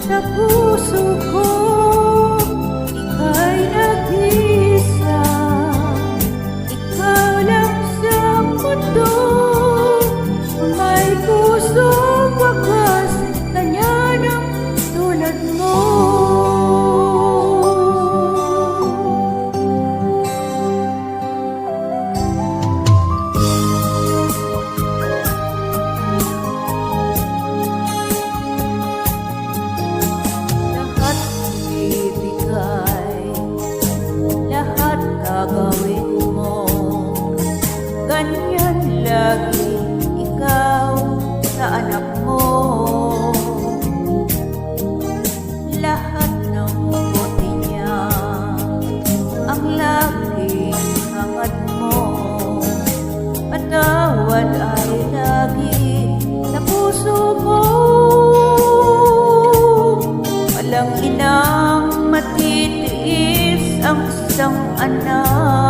Sa puso ko, ika'y nag-isa. Ikaw lang sa mundo, may pusong wakas, kanya ng tulad mo. Gagawin mo ganyan lagi ikaw sa anak mo. Lahat ng buti niya ang laging hangad mo. Patawad ay lagi sa puso mo. Walang inang matitiis ang isang anak.